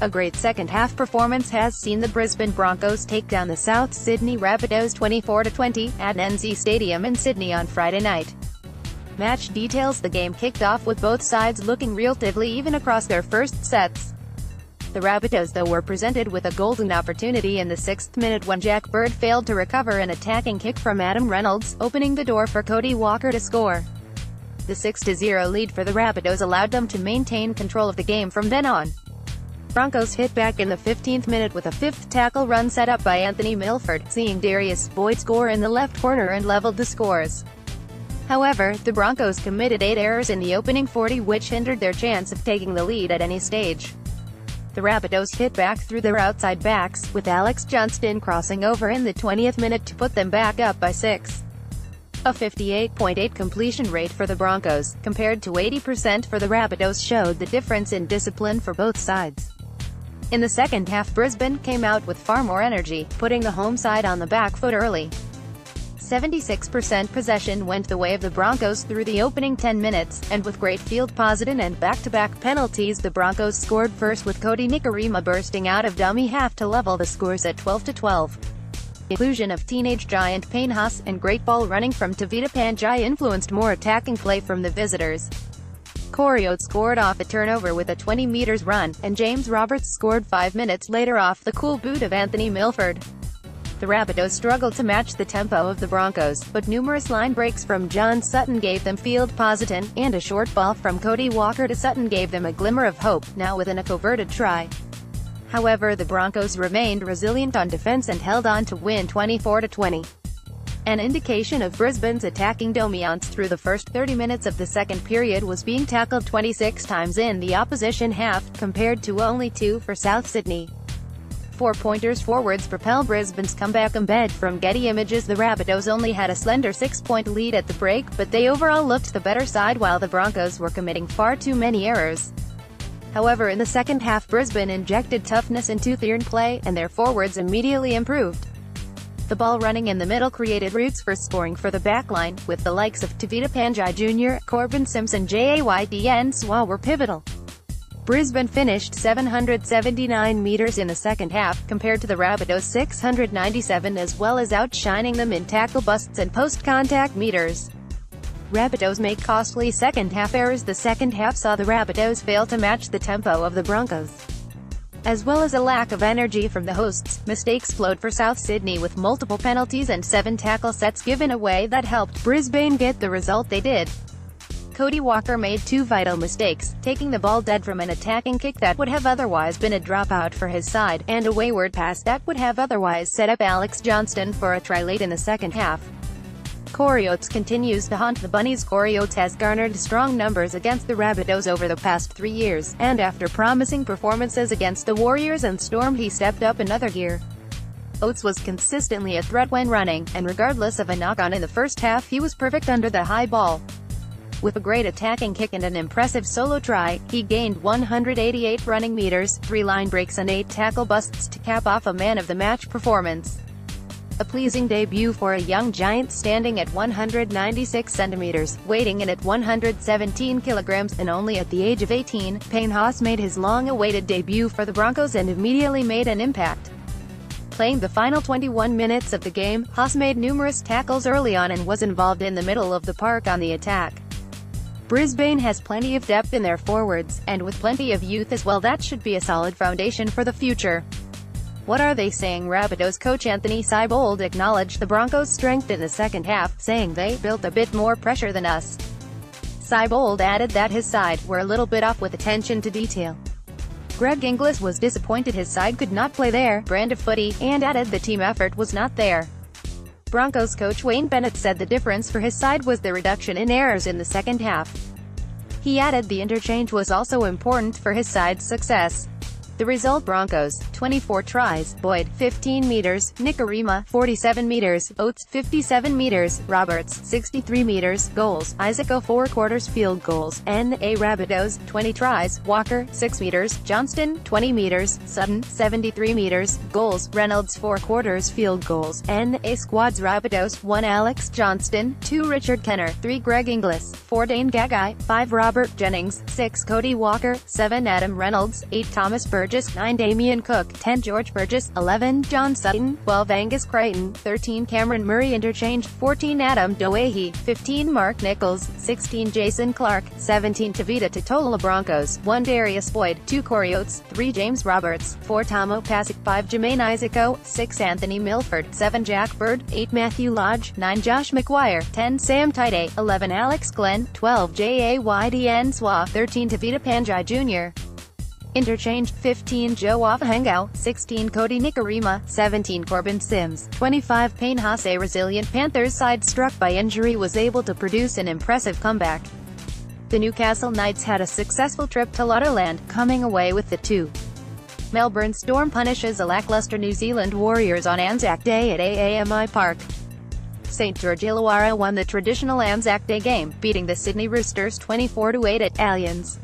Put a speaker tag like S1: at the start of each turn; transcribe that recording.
S1: A great second-half performance has seen the Brisbane Broncos take down the South Sydney Rabbitohs 24-20, at NZ Stadium in Sydney on Friday night. Match details: the game kicked off with both sides looking relatively even across their first sets. The Rabbitohs, though, were presented with a golden opportunity in the 6th minute when Jack Bird failed to recover an attacking kick from Adam Reynolds, opening the door for Cody Walker to score. The 6-0 lead for the Rabbitohs allowed them to maintain control of the game from then on. Broncos hit back in the 15th minute with a fifth tackle run set up by Anthony Milford, seeing Darius Boyd score in the left corner and leveled the scores. However, the Broncos committed 8 errors in the opening 40, which hindered their chance of taking the lead at any stage. The Rabbitohs hit back through their outside backs, with Alex Johnston crossing over in the 20th minute to put them back up by 6. A 58.8 completion rate for the Broncos, compared to 80% for the Rabbitohs, showed the difference in discipline for both sides. In the second half, Brisbane came out with far more energy, putting the home side on the back foot early. 76% possession went the way of the Broncos through the opening 10 minutes, and with great field position and back-to-back penalties, the Broncos scored first with Cody Walker bursting out of dummy half to level the scores at 12-12. The inclusion of teenage giant Payne Haas and great ball running from Tevita Pangai influenced more attacking play from the visitors. Cody Walker scored off a turnover with a 20 meters run, and James Roberts scored 5 minutes later off the cool boot of Anthony Milford. The Rabbitohs struggled to match the tempo of the Broncos, but numerous line breaks from John Sutton gave them field position, and a short ball from Cody Walker to Sutton gave them a glimmer of hope, now with an converted try. However, the Broncos remained resilient on defense and held on to win 24-20. An indication of Brisbane's attacking dominance through the first 30 minutes of the second period was being tackled 26 times in the opposition half, compared to only 2 for South Sydney. 4-pointers forwards propel Brisbane's comeback. Embed from Getty Images: the Rabbitohs only had a slender 6-point lead at the break, but they overall looked the better side while the Broncos were committing far too many errors. However, in the second half, Brisbane injected toughness into their play, and their forwards immediately improved. The ball running in the middle created routes for scoring for the backline, with the likes of Tevita Pangai Jr., Corbin Simpson, Jaydn Swa were pivotal. Brisbane finished 779 meters in the second half, compared to the Rabbitohs' 697, as well as outshining them in tackle busts and post-contact meters. Rabbitohs make costly second-half errors. The second half saw the Rabbitohs fail to match the tempo of the Broncos, as well as a lack of energy from the hosts. Mistakes flowed for South Sydney, with multiple penalties and 7 tackle sets given away that helped Brisbane get the result they did. Cody Walker made 2 vital mistakes, taking the ball dead from an attacking kick that would have otherwise been a dropout for his side, and a wayward pass that would have otherwise set up Alex Johnston for a try late in the second half. Cody Walker continues to haunt the Bunnies. Cody Walker has garnered strong numbers against the Rabbitohs over the past 3 years, and after promising performances against the Warriors and Storm, he stepped up another gear. Oates was consistently a threat when running, and regardless of a knock-on in the first half, he was perfect under the high ball. With a great attacking kick and an impressive solo try, he gained 188 running meters, 3 line breaks and 8 tackle busts to cap off a man-of-the-match performance. A pleasing debut for a young giant standing at 196 centimeters, weighing in at 117 kilograms, and only at the age of 18, Payne Haas made his long-awaited debut for the Broncos and immediately made an impact. Playing the final 21 minutes of the game, Haas made numerous tackles early on and was involved in the middle of the park on the attack. Brisbane has plenty of depth in their forwards, and with plenty of youth as well, that should be a solid foundation for the future. What are they saying? Rabbitohs coach Anthony Seibold acknowledged the Broncos' strength in the second half, saying they built a bit more pressure than us. Seibold added that his side were a little bit off with attention to detail. Greg Inglis was disappointed his side could not play their brand of footy, and added the team effort was not there. Broncos coach Wayne Bennett said the difference for his side was the reduction in errors in the second half. He added the interchange was also important for his side's success. The result: Broncos, 24 tries, Boyd, 15 meters, Nikorima, 47 meters, Oates, 57 meters, Roberts, 63 meters, goals, Isaac 4 quarters field goals, N.A. Rabbitohs, 20 tries, Walker, 6 meters, Johnston, 20 meters, Sutton, 73 meters, goals, Reynolds 4 quarters field goals, N.A. Squads Rabbitohs, 1 Alex Johnston, 2 Richard Kenner, 3 Greg Inglis, 4 Dane Gagai, 5 Robert Jennings, 6 Cody Walker, 7 Adam Reynolds, 8 Thomas Bird, Burgess, 9 Damien Cook, 10 George Burgess, 11 John Sutton, 12 Angus Crichton, 13 Cameron Murray interchange, 14 Adam Doehy, 15 Mark Nichols, 16 Jason Clark, 17 Tavita Totola Broncos, 1 Darius Boyd, 2 Corey Oates, 3 James Roberts, 4 Tomo Pasic, 5 Jermaine Isaaco, 6 Anthony Milford, 7 Jack Bird, 8 Matthew Lodge, 9 Josh McGuire, 10 Sam Tide, 11 Alex Glenn, 12 Jaydn Swa, 13 Tavita Panjai Jr. Interchange, 15 Joe Offahengau, 16 Cody Nikarima, 17 Corbin Sims, 25 Payne Haase. Resilient Panthers side struck by injury was able to produce an impressive comeback. The Newcastle Knights had a successful trip to Lotterland, coming away with the 2. Melbourne Storm punishes a lackluster New Zealand Warriors on Anzac Day at AAMI Park. St George Illawarra won the traditional Anzac Day game, beating the Sydney Roosters 24-8 at Allianz.